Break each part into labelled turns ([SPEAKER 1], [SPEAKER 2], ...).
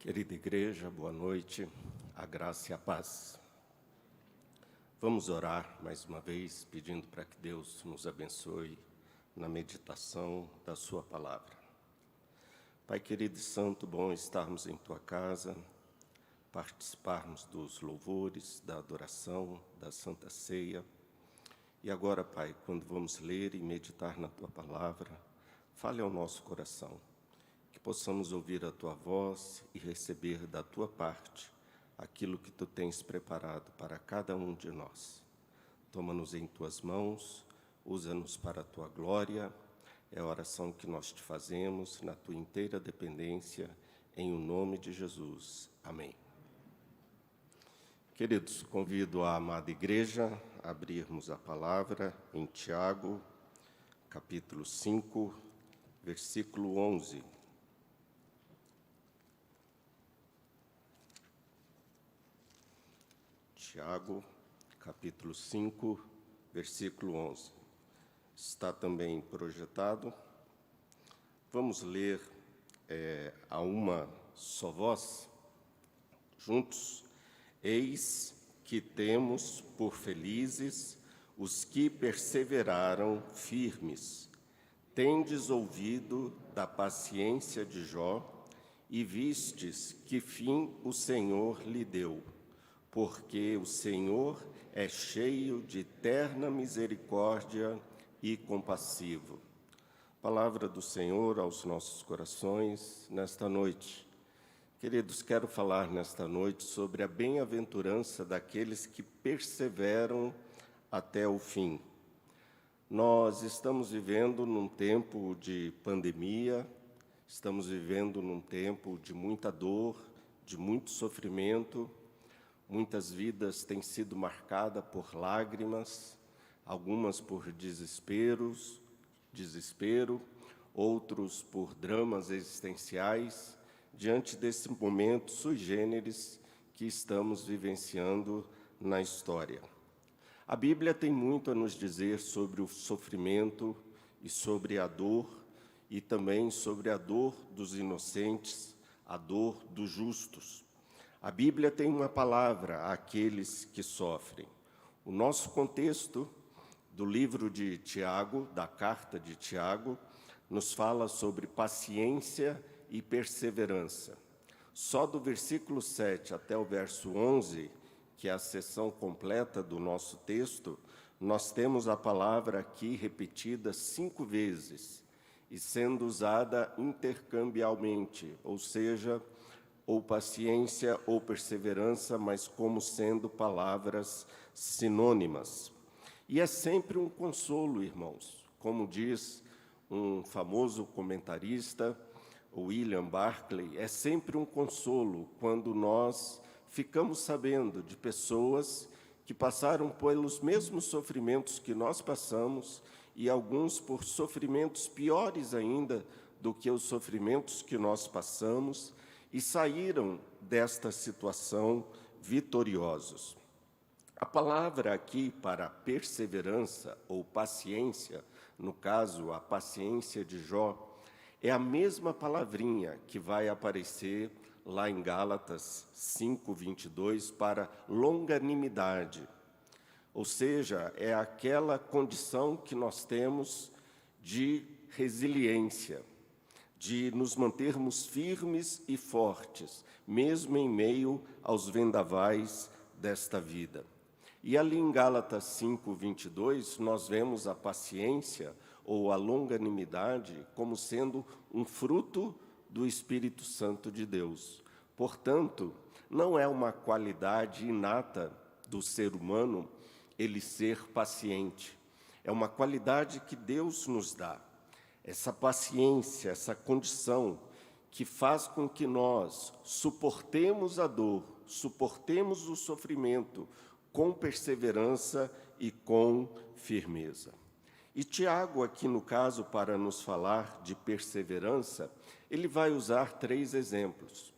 [SPEAKER 1] Querida igreja, boa noite, a graça e a paz. Vamos orar mais uma vez, pedindo para que Deus nos abençoe na meditação da sua palavra. Pai querido e santo, bom estarmos em tua casa, participarmos dos louvores, da adoração, da Santa Ceia. E agora, Pai, quando vamos ler e meditar na tua palavra, fale ao nosso coração, que possamos ouvir a tua voz e receber da tua parte aquilo que tu tens preparado para cada um de nós. Toma-nos em tuas mãos, usa-nos para a tua glória. É a oração que nós te fazemos na tua inteira dependência, em o nome de Jesus. Amém. Queridos, convido a amada igreja a abrirmos a palavra em Tiago, capítulo 5, versículo 11. Tiago, capítulo 5, versículo 11. Está também projetado. Vamos ler a uma só voz, juntos. Eis que temos por felizes os que perseveraram firmes. Tendes ouvido da paciência de Jó e vistes que fim o Senhor lhe deu. Porque o Senhor é cheio de terna misericórdia e compassivo. Palavra do Senhor aos nossos corações nesta noite. Queridos, quero falar nesta noite sobre a bem-aventurança daqueles que perseveram até o fim. Nós estamos vivendo num tempo de pandemia, estamos vivendo num tempo de muita dor, de muito sofrimento. Muitas vidas têm sido marcadas por lágrimas, algumas por desespero, outros por dramas existenciais, diante desse momento sui generis que estamos vivenciando na história. A Bíblia tem muito a nos dizer sobre o sofrimento e sobre a dor, e também sobre a dor dos inocentes, a dor dos justos. A Bíblia tem uma palavra àqueles que sofrem. O nosso contexto do livro de Tiago, da carta de Tiago, nos fala sobre paciência e perseverança. Só do versículo 7 até o verso 11, que é a seção completa do nosso texto, nós temos a palavra aqui repetida 5 vezes e sendo usada intercambialmente, ou seja, ou paciência ou perseverança, mas como sendo palavras sinônimas. E é sempre um consolo, irmãos. Como diz um famoso comentarista, William Barclay, é sempre um consolo quando nós ficamos sabendo de pessoas que passaram pelos mesmos sofrimentos que nós passamos e alguns por sofrimentos piores ainda do que os sofrimentos que nós passamos, e saíram desta situação vitoriosos. A palavra aqui para perseverança ou paciência, no caso a paciência de Jó, é a mesma palavrinha que vai aparecer lá em Gálatas 5:22 para longanimidade. Ou seja, é aquela condição que nós temos de resiliência, de nos mantermos firmes e fortes, mesmo em meio aos vendavais desta vida. E ali em Gálatas 5:22, nós vemos a paciência ou a longanimidade como sendo um fruto do Espírito Santo de Deus. Portanto, não é uma qualidade inata do ser humano ele ser paciente. É uma qualidade que Deus nos dá. Essa paciência, essa condição que faz com que nós suportemos a dor, suportemos o sofrimento com perseverança e com firmeza. E Tiago, aqui no caso, para nos falar de perseverança, ele vai usar 3 exemplos.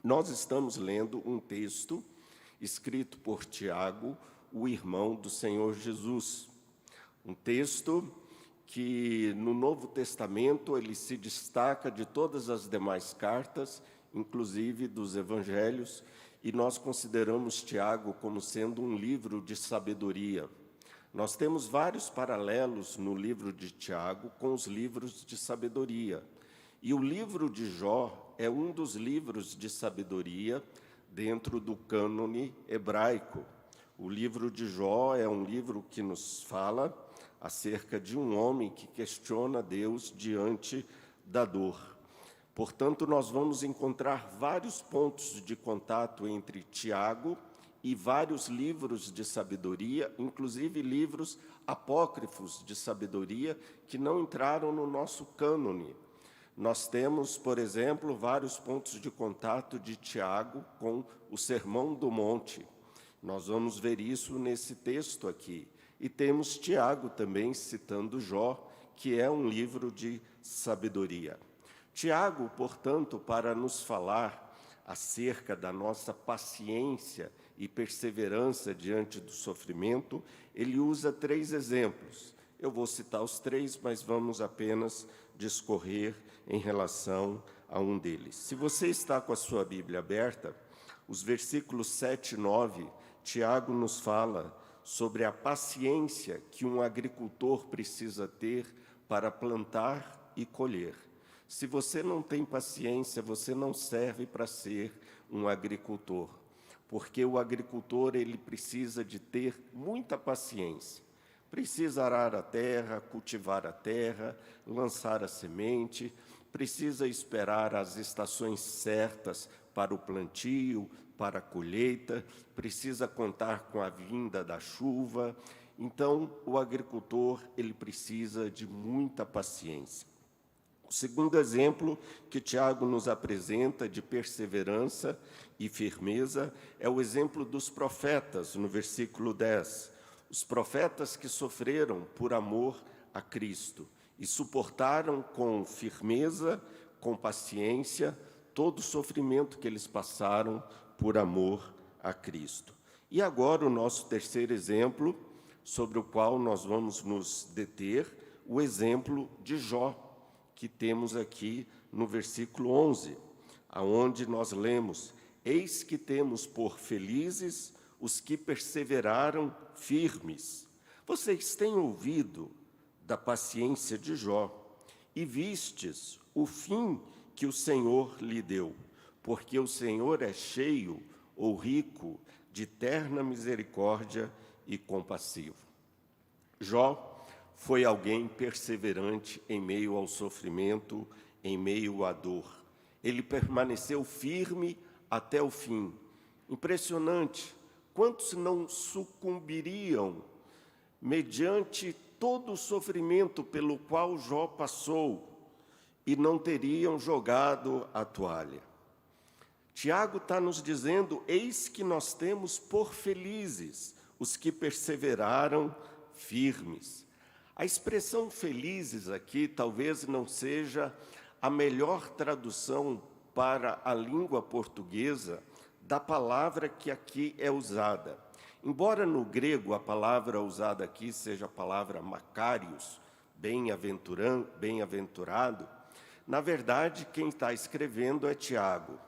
[SPEAKER 1] Nós estamos lendo um texto escrito por Tiago, o irmão do Senhor Jesus. Um texto que no Novo Testamento ele se destaca de todas as demais cartas inclusive dos evangelhos, e nós consideramos Tiago como sendo um livro de sabedoria. Nós temos vários paralelos no livro de Tiago com os livros de sabedoria. E o livro de Jó é um dos livros de sabedoria dentro do cânone hebraico. O livro de Jó é um livro que nos fala acerca de um homem que questiona Deus diante da dor. Portanto, nós vamos encontrar vários pontos de contato entre Tiago e vários livros de sabedoria, inclusive livros apócrifos de sabedoria que não entraram no nosso cânone. Nós temos, por exemplo, vários pontos de contato de Tiago com o Sermão do Monte. Nós vamos ver isso nesse texto aqui. E temos Tiago também citando Jó, que é um livro de sabedoria. Tiago, portanto, para nos falar acerca da nossa paciência e perseverança diante do sofrimento, ele usa 3 exemplos. Eu vou citar os 3, mas vamos apenas discorrer em relação a um deles. Se você está com a sua Bíblia aberta, os versículos 7 e 9, Tiago nos fala sobre a paciência que um agricultor precisa ter para plantar e colher. Se você não tem paciência, você não serve para ser um agricultor, porque o agricultor ele precisa de ter muita paciência. Precisa arar a terra, cultivar a terra, lançar a semente, precisa esperar as estações certas para o plantio, para a colheita, precisa contar com a vinda da chuva. Então, o agricultor ele precisa de muita paciência. O segundo exemplo que Tiago nos apresenta de perseverança e firmeza é o exemplo dos profetas, no versículo 10. Os profetas que sofreram por amor a Cristo e suportaram com firmeza, com paciência, todo o sofrimento que eles passaram por amor a Cristo. E agora o nosso terceiro exemplo, sobre o qual nós vamos nos deter, o exemplo de Jó, que temos aqui no versículo 11, aonde nós lemos: eis que temos por felizes os que perseveraram firmes. Vocês têm ouvido da paciência de Jó e vistes o fim que o Senhor lhe deu, porque o Senhor é cheio ou rico de terna misericórdia e compassivo. Jó foi alguém perseverante em meio ao sofrimento, em meio à dor. Ele permaneceu firme até o fim. Impressionante, quantos não sucumbiriam mediante todo o sofrimento pelo qual Jó passou e não teriam jogado a toalha. Tiago está nos dizendo: eis que nós temos por felizes os que perseveraram firmes. A expressão felizes aqui talvez não seja a melhor tradução para a língua portuguesa da palavra que aqui é usada. Embora no grego a palavra usada aqui seja a palavra makarios, bem-aventurado, na verdade quem está escrevendo é Tiago.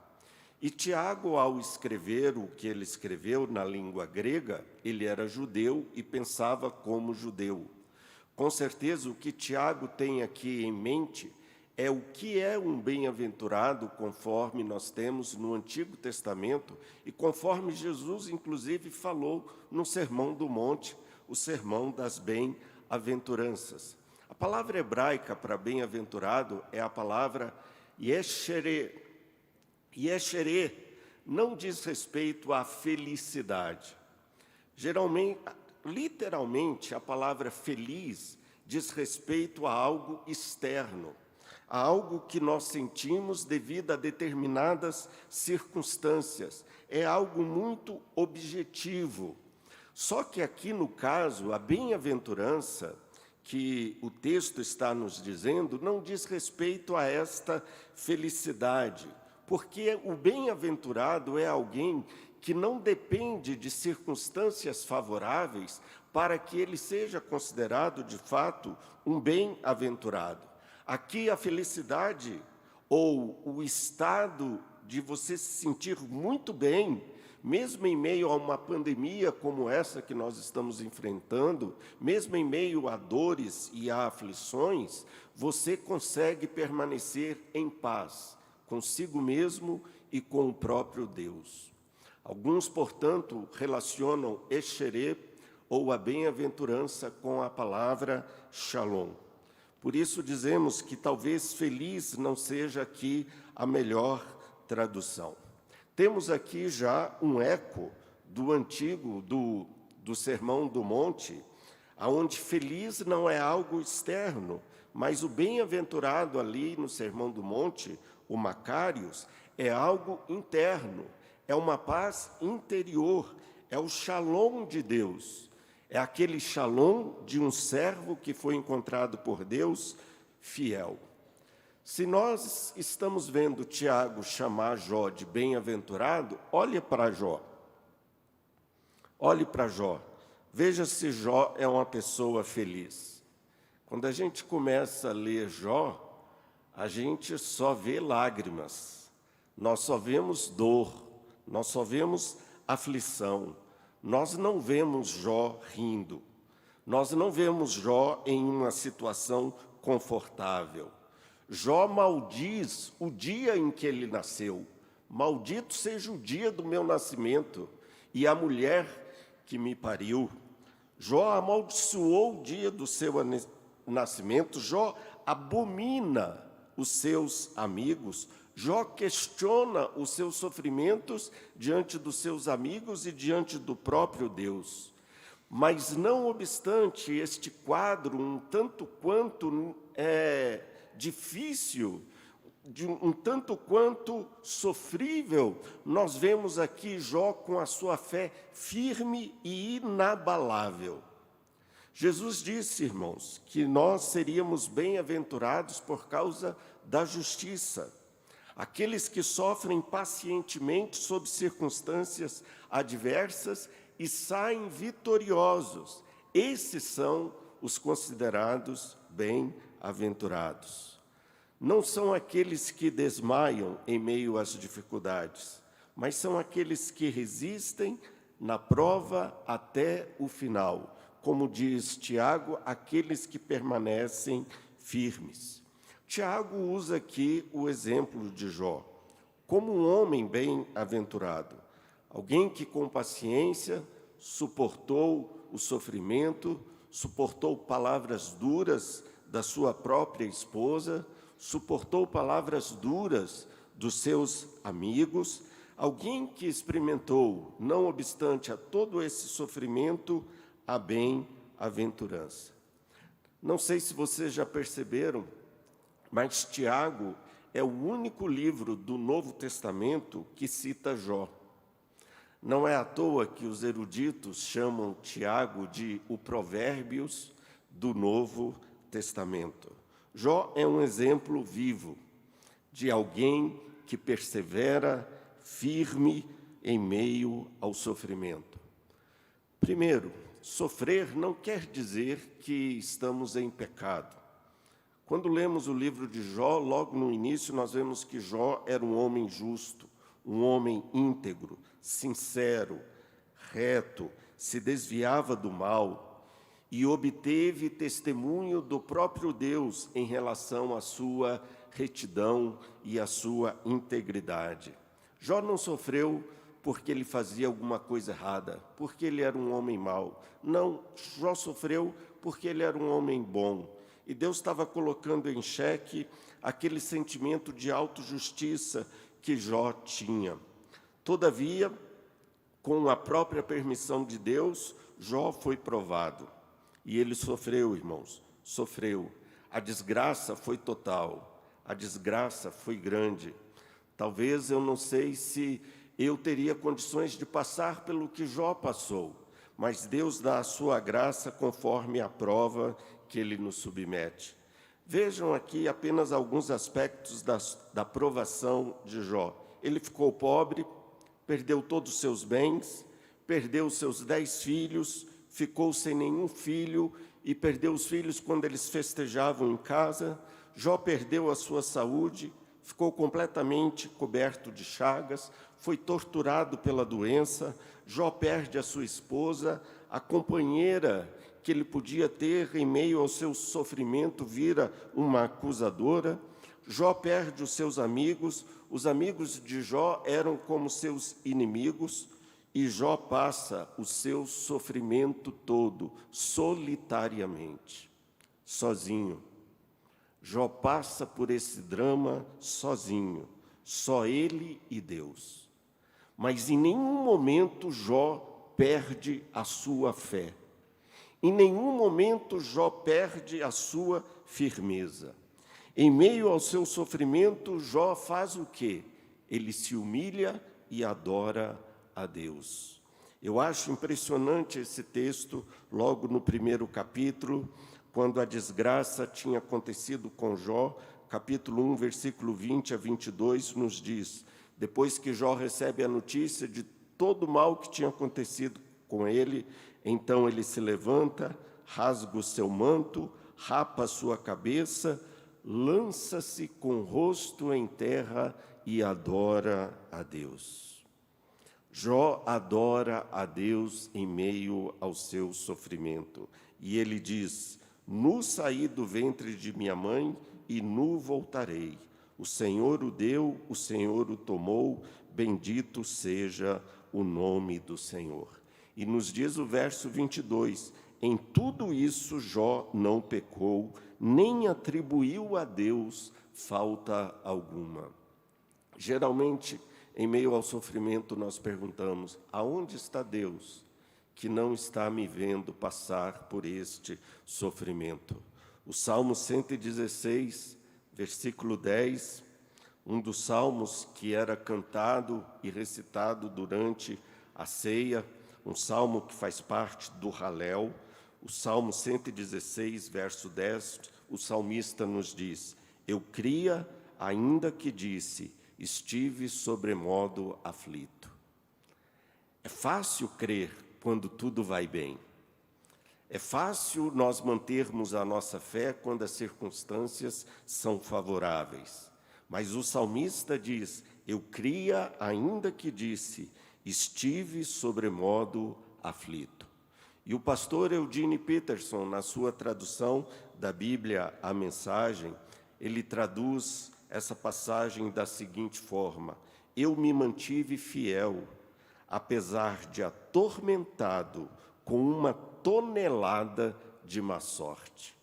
[SPEAKER 1] E Tiago, ao escrever o que ele escreveu na língua grega, ele era judeu e pensava como judeu. Com certeza, o que Tiago tem aqui em mente é o que é um bem-aventurado, conforme nós temos no Antigo Testamento e conforme Jesus, inclusive, falou no Sermão do Monte, o Sermão das Bem-aventuranças. A palavra hebraica para bem-aventurado é a palavra yeshere. Yeshere não diz respeito à felicidade. Literalmente, a palavra feliz diz respeito a algo externo, a algo que nós sentimos devido a determinadas circunstâncias. É algo muito objetivo. Só que aqui, no caso, a bem-aventurança que o texto está nos dizendo não diz respeito a esta felicidade, porque o bem-aventurado é alguém que não depende de circunstâncias favoráveis para que ele seja considerado, de fato, um bem-aventurado. Aqui a felicidade ou o estado de você se sentir muito bem, mesmo em meio a uma pandemia como essa que nós estamos enfrentando, mesmo em meio a dores e a aflições, você consegue permanecer em paz consigo mesmo e com o próprio Deus. Alguns, portanto, relacionam Esherê, ou a bem-aventurança, com a palavra Shalom. Por isso dizemos que talvez feliz não seja aqui a melhor tradução. Temos aqui já um eco do antigo, do Sermão do Monte, onde feliz não é algo externo, mas o bem-aventurado ali no Sermão do Monte, o Macários, é algo interno, é uma paz interior, é o shalom de Deus, é aquele shalom de um servo que foi encontrado por Deus fiel. Se nós estamos vendo Tiago chamar Jó de bem-aventurado, olhe para Jó. Olhe para Jó. Veja se Jó é uma pessoa feliz. Quando a gente começa a ler Jó, a gente só vê lágrimas. Nós só vemos dor, nós só vemos aflição. Nós não vemos Jó rindo. Nós não vemos Jó em uma situação confortável. Jó maldiz o dia em que ele nasceu. Maldito seja o dia do meu nascimento e a mulher que me pariu. Jó amaldiçoou o dia do seu nascimento. Jó abomina os seus amigos. Jó questiona os seus sofrimentos diante dos seus amigos e diante do próprio Deus. Mas, não obstante este quadro, um tanto quanto difícil, um tanto quanto sofrível, nós vemos aqui Jó com a sua fé firme e inabalável. Jesus disse, irmãos, que nós seríamos bem-aventurados por causa da justiça. Aqueles que sofrem pacientemente sob circunstâncias adversas e saem vitoriosos. Esses são os considerados bem-aventurados. Não são aqueles que desmaiam em meio às dificuldades, mas são aqueles que resistem na prova até o final. Como diz Tiago, aqueles que permanecem firmes. Tiago usa aqui o exemplo de Jó, como um homem bem-aventurado, alguém que com paciência suportou o sofrimento, suportou palavras duras da sua própria esposa, suportou palavras duras dos seus amigos, alguém que experimentou, não obstante a todo esse sofrimento, a bem-aventurança. Não sei se vocês já perceberam, mas Tiago é o único livro do Novo Testamento que cita Jó. Não é à toa que os eruditos chamam Tiago de o Provérbios do Novo Testamento. Jó é um exemplo vivo de alguém que persevera firme em meio ao sofrimento. Primeiro, sofrer não quer dizer que estamos em pecado. Quando lemos o livro de Jó, logo no início nós vemos que Jó era um homem justo, um homem íntegro, sincero, reto, se desviava do mal e obteve testemunho do próprio Deus em relação à sua retidão e à sua integridade. Jó não sofreu porque ele fazia alguma coisa errada, porque ele era um homem mau. Não, Jó sofreu porque ele era um homem bom. E Deus estava colocando em xeque aquele sentimento de autojustiça que Jó tinha. Todavia, com a própria permissão de Deus, Jó foi provado. E ele sofreu, irmãos, sofreu. A desgraça foi total, a desgraça foi grande. Talvez eu não sei se eu teria condições de passar pelo que Jó passou, mas Deus dá a sua graça conforme a prova que ele nos submete. Vejam aqui apenas alguns aspectos da provação de Jó. Ele ficou pobre, perdeu todos os seus bens, perdeu seus 10 filhos, ficou sem nenhum filho e perdeu os filhos quando eles festejavam em casa. Jó perdeu a sua saúde, ficou completamente coberto de chagas, foi torturado pela doença. Jó perde a sua esposa, a companheira que ele podia ter em meio ao seu sofrimento vira uma acusadora. Jó perde os seus amigos, os amigos de Jó eram como seus inimigos, e Jó passa o seu sofrimento todo, solitariamente, sozinho. Jó passa por esse drama sozinho, só ele e Deus. Mas em nenhum momento Jó perde a sua fé. Em nenhum momento Jó perde a sua firmeza. Em meio ao seu sofrimento, Jó faz o quê? Ele se humilha e adora a Deus. Eu acho impressionante esse texto, logo no primeiro capítulo, quando a desgraça tinha acontecido com Jó, capítulo 1, versículo 20 a 22, nos diz: depois que Jó recebe a notícia de todo o mal que tinha acontecido com ele, então ele se levanta, rasga o seu manto, rapa a sua cabeça, lança-se com o rosto em terra e adora a Deus. Jó adora a Deus em meio ao seu sofrimento. E ele diz: nu saí do ventre de minha mãe e nu voltarei. O Senhor o deu, o Senhor o tomou, bendito seja o nome do Senhor. E nos diz o verso 22, em tudo isso Jó não pecou, nem atribuiu a Deus falta alguma. Geralmente, em meio ao sofrimento, nós perguntamos: aonde está Deus que não está me vendo passar por este sofrimento? O Salmo 116, versículo 10, um dos salmos que era cantado e recitado durante a ceia, um salmo que faz parte do Halel, o Salmo 116, verso 10, o salmista nos diz: eu cria, ainda que disse, estive sobremodo aflito. É fácil crer quando tudo vai bem. É fácil nós mantermos a nossa fé quando as circunstâncias são favoráveis. Mas o salmista diz: eu cria, ainda que disse, estive sobremodo aflito. E o pastor Eugene Peterson, na sua tradução da Bíblia, a Mensagem, ele traduz essa passagem da seguinte forma: eu me mantive fiel, apesar de atormentado com uma tonelada de má sorte.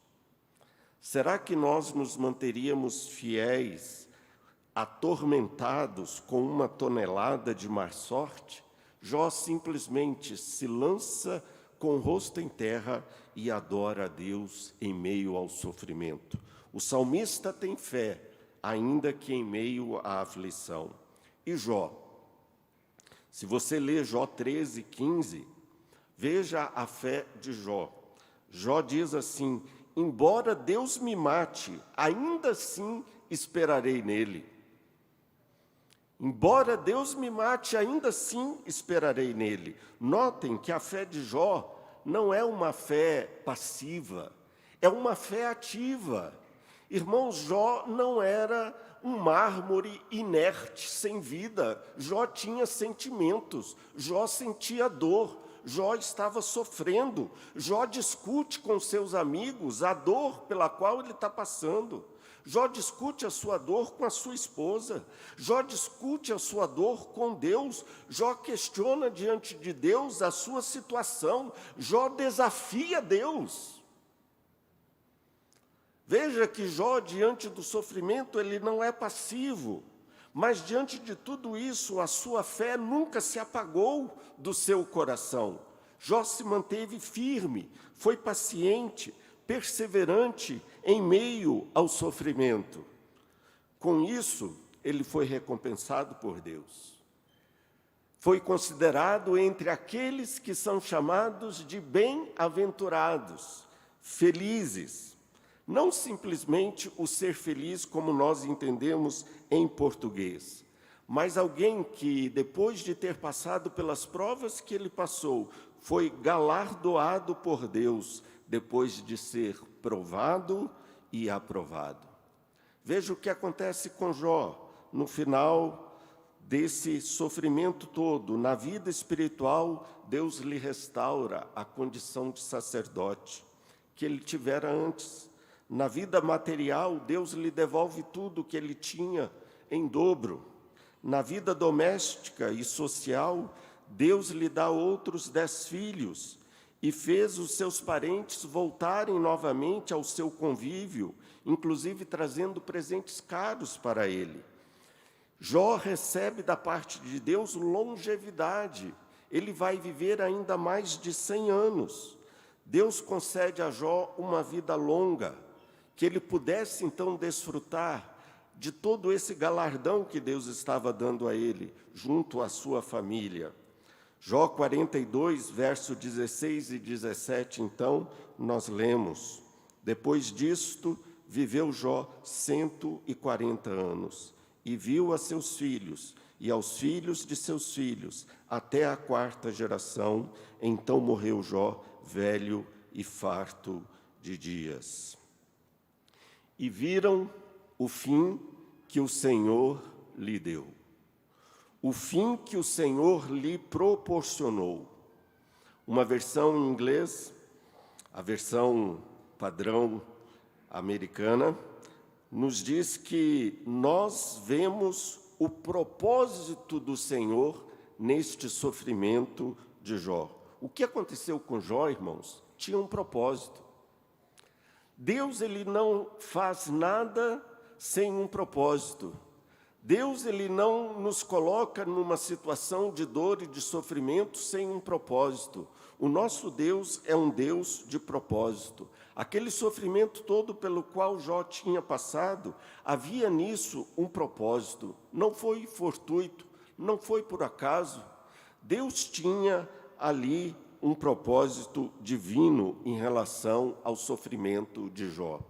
[SPEAKER 1] Será que nós nos manteríamos fiéis, atormentados com uma tonelada de má sorte? Jó simplesmente se lança com o rosto em terra e adora a Deus em meio ao sofrimento. O salmista tem fé, ainda que em meio à aflição. E Jó? Se você ler Jó 13, 15, veja a fé de Jó. Jó diz assim: embora Deus me mate, ainda assim esperarei nele. Embora Deus me mate, ainda assim esperarei nele. Notem que a fé de Jó não é uma fé passiva, é uma fé ativa. Irmãos, Jó não era um mármore inerte, sem vida. Jó tinha sentimentos, Jó sentia dor, Jó estava sofrendo. Jó discute com seus amigos a dor pela qual ele está passando. Jó discute a sua dor com a sua esposa. Jó discute a sua dor com Deus. Jó questiona diante de Deus a sua situação. Jó desafia Deus. Veja que Jó, diante do sofrimento, ele não é passivo. Mas diante de tudo isso, a sua fé nunca se apagou do seu coração. Jó se manteve firme, foi paciente, perseverante em meio ao sofrimento. Com isso, ele foi recompensado por Deus. Foi considerado entre aqueles que são chamados de bem-aventurados, felizes. Não simplesmente o ser feliz como nós entendemos em português, mas alguém que, depois de ter passado pelas provas que ele passou, foi galardoado por Deus, depois de ser provado e aprovado. Veja o que acontece com Jó no final desse sofrimento todo. Na vida espiritual, Deus lhe restaura a condição de sacerdote que ele tivera antes. Na vida material, Deus lhe devolve tudo o que ele tinha em dobro. Na vida doméstica e social, Deus lhe dá outros 10 filhos e fez os seus parentes voltarem novamente ao seu convívio, inclusive trazendo presentes caros para ele. Jó recebe da parte de Deus longevidade. Ele vai viver ainda mais de 100 anos. Deus concede a Jó uma vida longa, que ele pudesse então desfrutar de todo esse galardão que Deus estava dando a ele, junto à sua família. Jó 42, verso 16 e 17, então, nós lemos: depois disto, viveu Jó 140 anos, e viu a seus filhos, e aos filhos de seus filhos, até a 4ª geração. Então morreu Jó, velho e farto de dias. E viram o fim que o Senhor lhe deu, o fim que o Senhor lhe proporcionou. Uma versão em inglês, a versão padrão americana, nos diz que nós vemos o propósito do Senhor neste sofrimento de Jó. O que aconteceu com Jó, irmãos, tinha um propósito. Deus, ele não faz nada sem um propósito. Deus, ele não nos coloca numa situação de dor e de sofrimento sem um propósito. O nosso Deus é um Deus de propósito. Aquele sofrimento todo pelo qual Jó tinha passado, havia nisso um propósito. Não foi fortuito, não foi por acaso. Deus tinha ali um propósito divino em relação ao sofrimento de Jó.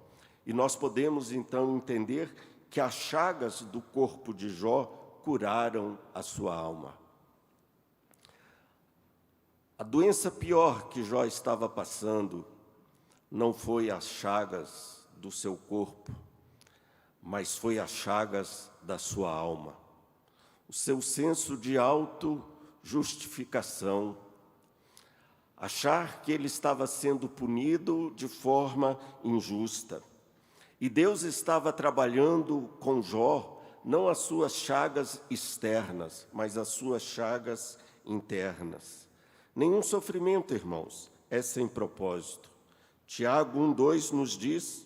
[SPEAKER 1] E nós podemos então entender que as chagas do corpo de Jó curaram a sua alma. A doença pior que Jó estava passando não foi as chagas do seu corpo, mas foi as chagas da sua alma. O seu senso de autojustificação, achar que ele estava sendo punido de forma injusta. E Deus estava trabalhando com Jó, não as suas chagas externas, mas as suas chagas internas. Nenhum sofrimento, irmãos, é sem propósito. Tiago 1:2 nos diz: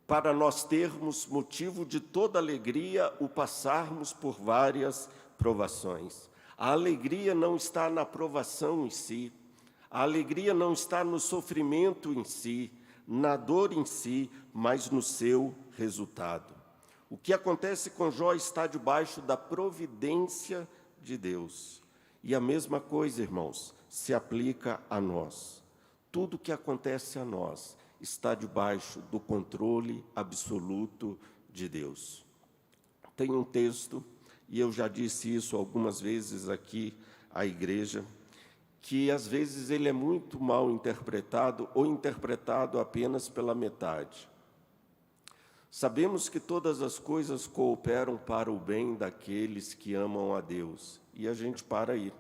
[SPEAKER 1] para nós termos motivo de toda alegria o passarmos por várias provações. A alegria não está na provação em si, a alegria não está no sofrimento em si, na dor em si, mas no seu resultado. O que acontece com Jó está debaixo da providência de Deus. E a mesma coisa, irmãos, se aplica a nós. Tudo que acontece a nós está debaixo do controle absoluto de Deus. Tem um texto, e eu já disse isso algumas vezes aqui à igreja, que às vezes ele é muito mal interpretado ou interpretado apenas pela metade. Sabemos que todas as coisas cooperam para o bem daqueles que amam a Deus. E a gente para aí.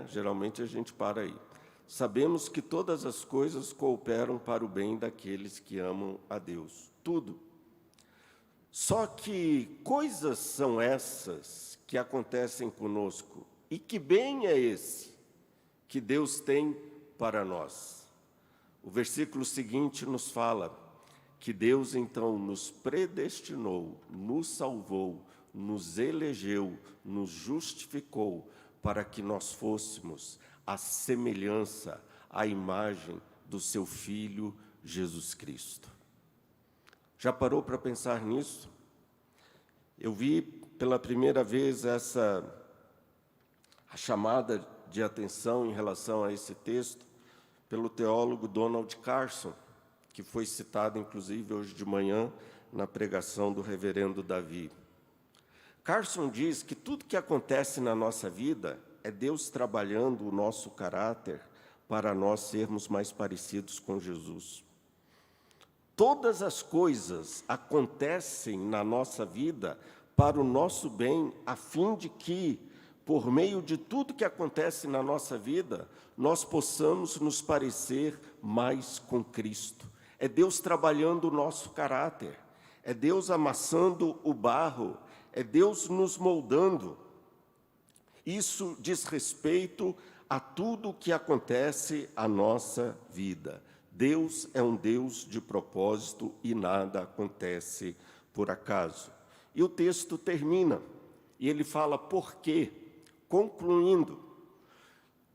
[SPEAKER 1] Geralmente a gente para aí. Sabemos que todas as coisas cooperam para o bem daqueles que amam a Deus. Tudo. Só que coisas são essas que acontecem conosco. E que bem é esse que Deus tem para nós? O versículo seguinte nos fala que Deus então nos predestinou, nos salvou, nos elegeu, nos justificou para que nós fôssemos a semelhança, a imagem do seu Filho Jesus Cristo. Já parou para pensar nisso? Eu vi pela primeira vez a chamada de atenção em relação a esse texto pelo teólogo Donald Carson, que foi citado, inclusive, hoje de manhã, na pregação do reverendo Davi. Carson diz que tudo que acontece na nossa vida é Deus trabalhando o nosso caráter para nós sermos mais parecidos com Jesus. Todas as coisas acontecem na nossa vida para o nosso bem, a fim de que, por meio de tudo que acontece na nossa vida, nós possamos nos parecer mais com Cristo. É Deus trabalhando o nosso caráter, é Deus amassando o barro, é Deus nos moldando. Isso diz respeito a tudo o que acontece à nossa vida. Deus é um Deus de propósito e nada acontece por acaso. E o texto termina, e ele fala por quê? Concluindo,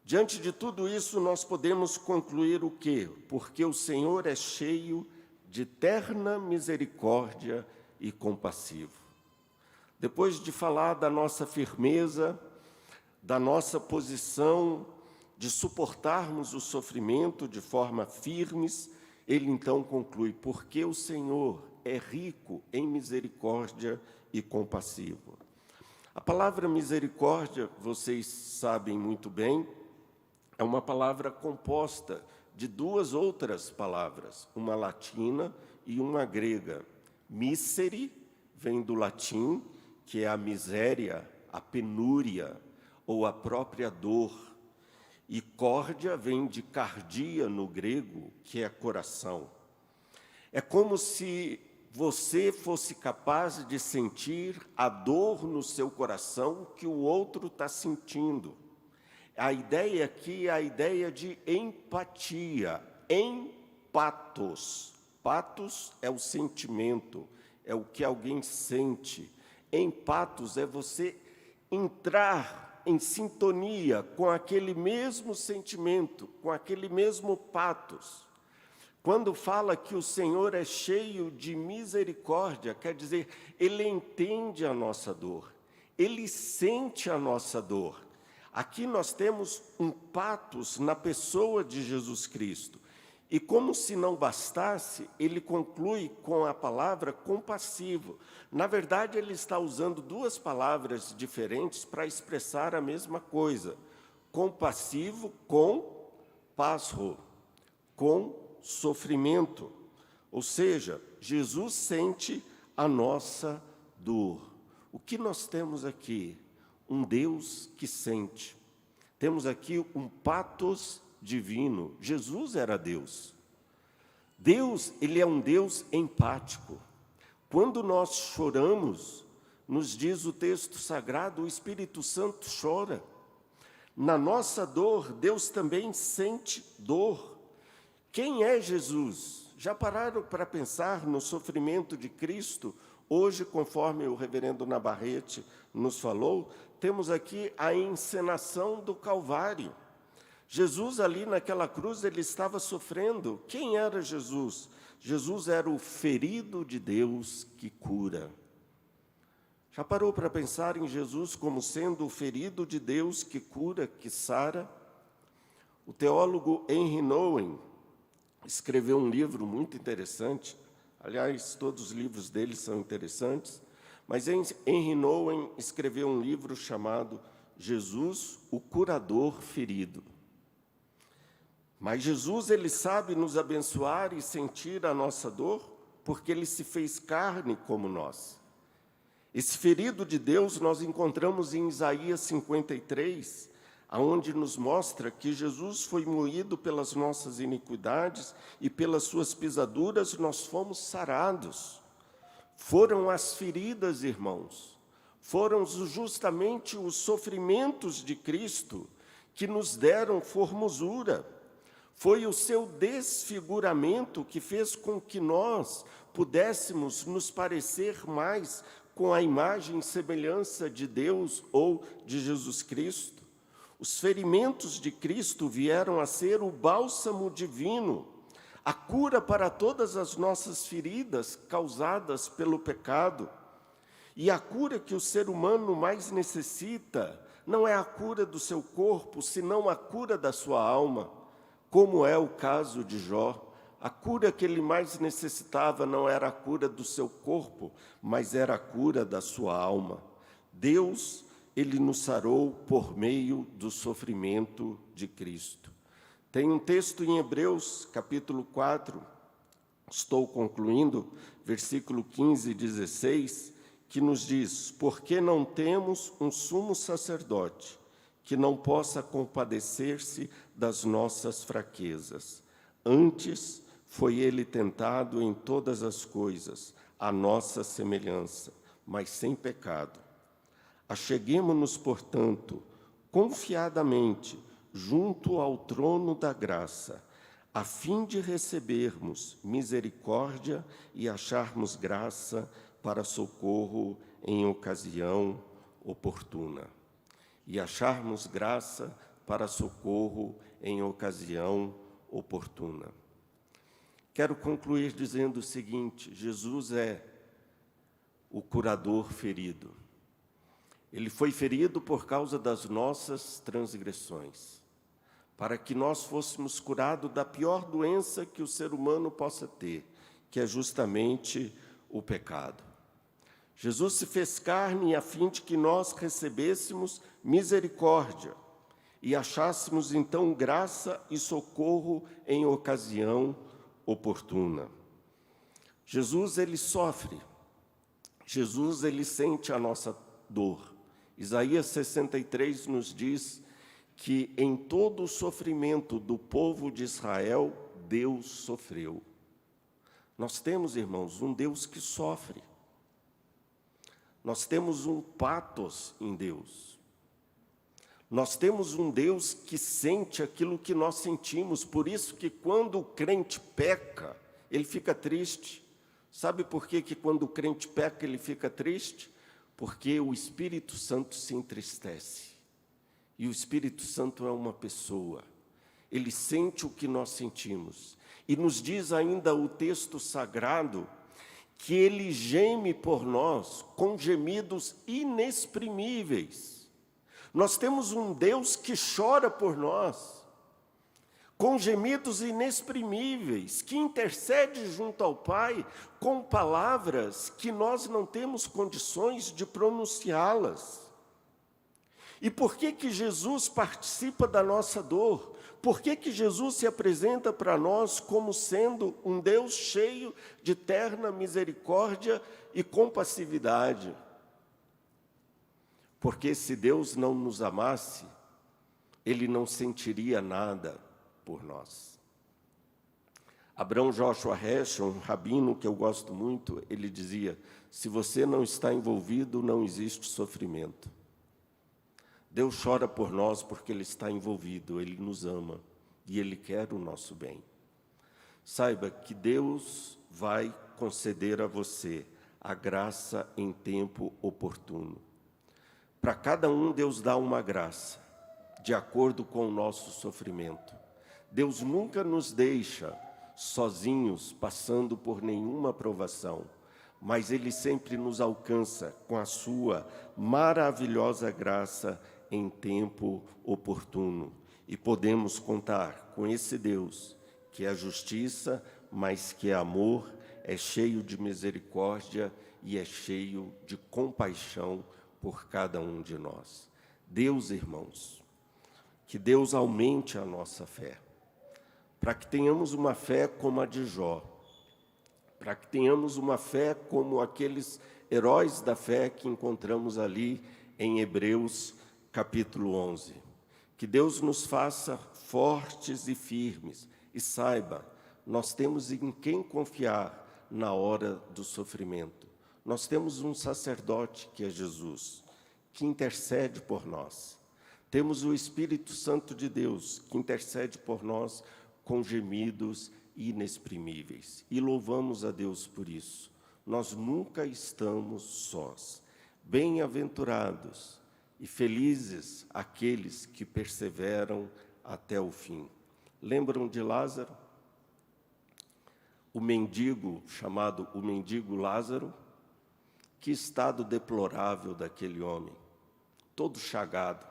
[SPEAKER 1] diante de tudo isso, nós podemos concluir o quê? Porque o Senhor é cheio de terna misericórdia e compassivo. Depois de falar da nossa firmeza, da nossa posição de suportarmos o sofrimento de forma firmes, ele então conclui, porque o Senhor é rico em misericórdia e compassivo. A palavra misericórdia, vocês sabem muito bem, é uma palavra composta de duas outras palavras, uma latina e uma grega. Miseri vem do latim, que é a miséria, a penúria ou a própria dor. E córdia vem de cardia no grego, que é coração. É como se você fosse capaz de sentir a dor no seu coração que o outro está sentindo. A ideia aqui é a ideia de empatia, empatos. Patos é o sentimento, é o que alguém sente. Empatos é você entrar em sintonia com aquele mesmo sentimento, com aquele mesmo patos. Quando fala que o Senhor é cheio de misericórdia, quer dizer, Ele entende a nossa dor, Ele sente a nossa dor. Aqui nós temos um patos na pessoa de Jesus Cristo. E como se não bastasse, ele conclui com a palavra compassivo. Na verdade, ele está usando duas palavras diferentes para expressar a mesma coisa. Compassivo com pasro, com sofrimento. Ou seja, Jesus sente a nossa dor. O que nós temos aqui? Um Deus que sente. Temos aqui um patos divino. Jesus era Deus. Deus, ele é um Deus empático. Quando nós choramos, nos diz o texto sagrado, o Espírito Santo chora. Na nossa dor, Deus também sente dor. Quem é Jesus? Já pararam para pensar no sofrimento de Cristo? Hoje, conforme o reverendo Navarrete nos falou, temos aqui a encenação do Calvário. Jesus ali naquela cruz, ele estava sofrendo. Quem era Jesus? Jesus era o ferido de Deus que cura. Já parou para pensar em Jesus como sendo o ferido de Deus que cura, que sara? O teólogo Henry Nouwen escreveu um livro muito interessante. Aliás, todos os livros dele são interessantes. Mas Henry Nouwen escreveu um livro chamado Jesus, o Curador Ferido. Mas Jesus, ele sabe nos abençoar e sentir a nossa dor, porque ele se fez carne como nós. Esse ferido de Deus nós encontramos em Isaías 53, aonde nos mostra que Jesus foi moído pelas nossas iniquidades e pelas suas pisaduras nós fomos sarados. Foram as feridas, irmãos, foram justamente os sofrimentos de Cristo que nos deram formosura. Foi o seu desfiguramento que fez com que nós pudéssemos nos parecer mais com a imagem e semelhança de Deus ou de Jesus Cristo. Os ferimentos de Cristo vieram a ser o bálsamo divino, a cura para todas as nossas feridas causadas pelo pecado. E a cura que o ser humano mais necessita não é a cura do seu corpo, senão a cura da sua alma. Como é o caso de Jó, a cura que ele mais necessitava não era a cura do seu corpo, mas era a cura da sua alma. Deus, ele nos sarou por meio do sofrimento de Cristo. Tem um texto em Hebreus, capítulo 4, Estou concluindo, versículo 15 e 16, que nos diz: porque não temos um sumo sacerdote que não possa compadecer-se das nossas fraquezas. Antes, foi ele tentado em todas as coisas, à nossa semelhança, mas sem pecado. Acheguemo-nos, portanto, confiadamente junto ao trono da graça, a fim de recebermos misericórdia e acharmos graça para socorro em ocasião oportuna. E acharmos graça para socorro em ocasião oportuna. Quero concluir dizendo o seguinte: Jesus é o curador ferido. Ele foi ferido por causa das nossas transgressões, para que nós fôssemos curados da pior doença que o ser humano possa ter, que é justamente o pecado. Jesus se fez carne a fim de que nós recebêssemos misericórdia e achássemos então graça e socorro em ocasião oportuna. Jesus, ele sofre. Jesus, ele sente a nossa dor. Isaías 63 nos diz que em todo o sofrimento do povo de Israel, Deus sofreu. Nós temos, irmãos, um Deus que sofre. Nós temos um patos em Deus. Nós temos um Deus que sente aquilo que nós sentimos. Por isso que quando o crente peca, ele fica triste. Sabe por que quando o crente peca, ele fica triste? Porque o Espírito Santo se entristece. E o Espírito Santo é uma pessoa. Ele sente o que nós sentimos. E nos diz ainda o texto sagrado que ele geme por nós com gemidos inexprimíveis. Nós temos um Deus que chora por nós, com gemidos inexprimíveis, que intercede junto ao Pai com palavras que nós não temos condições de pronunciá-las. E por que Jesus participa da nossa dor? Por que Jesus se apresenta para nós como sendo um Deus cheio de terna misericórdia e compassividade? Porque se Deus não nos amasse, Ele não sentiria nada por nós. Abrão Joshua Heschel, um rabino que eu gosto muito, ele dizia: se você não está envolvido, não existe sofrimento. Deus chora por nós porque Ele está envolvido, Ele nos ama e Ele quer o nosso bem. Saiba que Deus vai conceder a você a graça em tempo oportuno. Para cada um, Deus dá uma graça, de acordo com o nosso sofrimento. Deus nunca nos deixa sozinhos, passando por nenhuma provação, mas Ele sempre nos alcança com a sua maravilhosa graça em tempo oportuno. E podemos contar com esse Deus, que é justiça, mas que é amor, é cheio de misericórdia e é cheio de compaixão por cada um de nós. Deus, irmãos, que Deus aumente a nossa fé, para que tenhamos uma fé como a de Jó, para que tenhamos uma fé como aqueles heróis da fé que encontramos ali em Hebreus capítulo 11. Que Deus nos faça fortes e firmes. E saiba, nós temos em quem confiar na hora do sofrimento. Nós temos um sacerdote que é Jesus, que intercede por nós. Temos o Espírito Santo de Deus, que intercede por nós com gemidos inexprimíveis. E louvamos a Deus por isso. Nós nunca estamos sós. Bem-aventurados e felizes aqueles que perseveram até o fim. Lembram de Lázaro? O mendigo, chamado o mendigo Lázaro? Que estado deplorável daquele homem, todo chagado.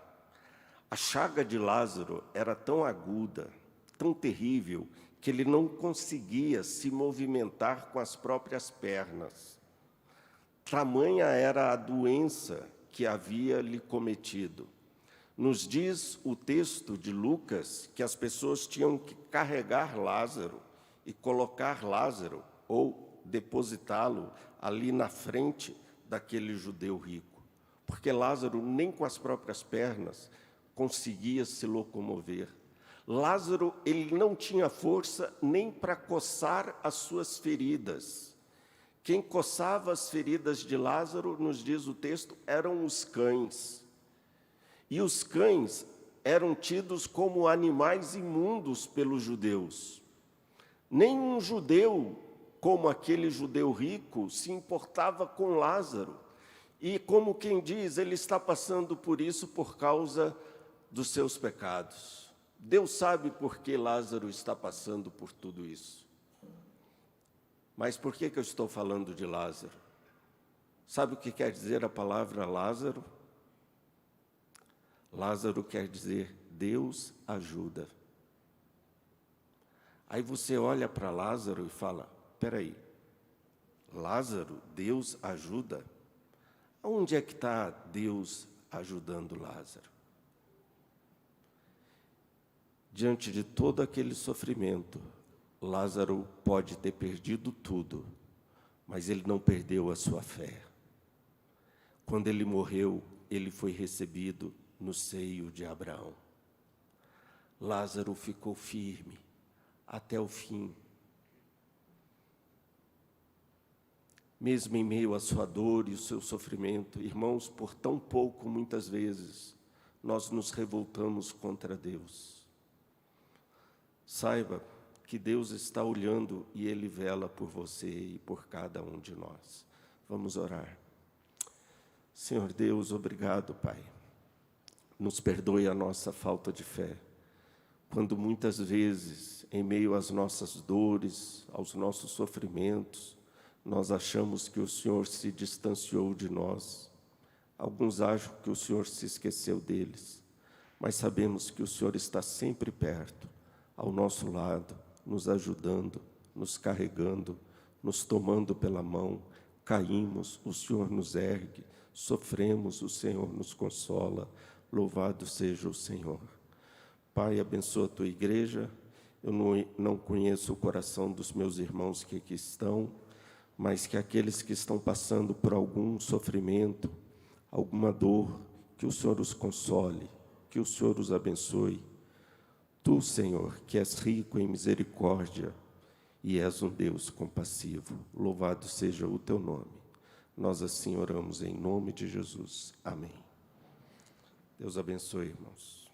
[SPEAKER 1] A chaga de Lázaro era tão aguda, tão terrível, que ele não conseguia se movimentar com as próprias pernas. Tamanha era a doença que havia lhe cometido. Nos diz o texto de Lucas que as pessoas tinham que carregar Lázaro e colocar Lázaro ou depositá-lo ali na frente daquele judeu rico, porque Lázaro nem com as próprias pernas conseguia se locomover. Lázaro, ele não tinha força nem para coçar as suas feridas. Quem coçava as feridas de Lázaro, nos diz o texto, eram os cães. E os cães eram tidos como animais imundos pelos judeus. Nenhum judeu, como aquele judeu rico, se importava com Lázaro. E como quem diz, ele está passando por isso por causa dos seus pecados. Deus sabe por que Lázaro está passando por tudo isso. Mas por que eu estou falando de Lázaro? Sabe o que quer dizer a palavra Lázaro? Lázaro quer dizer Deus ajuda. Aí você olha para Lázaro e fala, espera aí, Lázaro, Deus ajuda? Onde é que está Deus ajudando Lázaro? Diante de todo aquele sofrimento, Lázaro pode ter perdido tudo, mas ele não perdeu a sua fé. Quando ele morreu, ele foi recebido no seio de Abraão. Lázaro ficou firme até o fim. Mesmo em meio à sua dor e o seu sofrimento, irmãos, por tão pouco, muitas vezes, nós nos revoltamos contra Deus. Saiba que Deus está olhando e Ele vela por você e por cada um de nós. Vamos orar. Senhor Deus, obrigado, Pai. Nos perdoe a nossa falta de fé, quando muitas vezes, em meio às nossas dores, aos nossos sofrimentos, nós achamos que o Senhor se distanciou de nós. Alguns acham que o Senhor se esqueceu deles, mas sabemos que o Senhor está sempre perto, ao nosso lado, nos ajudando, nos carregando, nos tomando pela mão. Caímos, o Senhor nos ergue, sofremos, o Senhor nos consola. Louvado seja o Senhor. Pai, abençoa a tua igreja. Eu não conheço o coração dos meus irmãos que aqui estão, mas que aqueles que estão passando por algum sofrimento, alguma dor, que o Senhor os console, que o Senhor os abençoe. Tu, Senhor, que és rico em misericórdia e és um Deus compassivo, louvado seja o teu nome. Nós assim oramos em nome de Jesus. Amém. Deus abençoe, irmãos.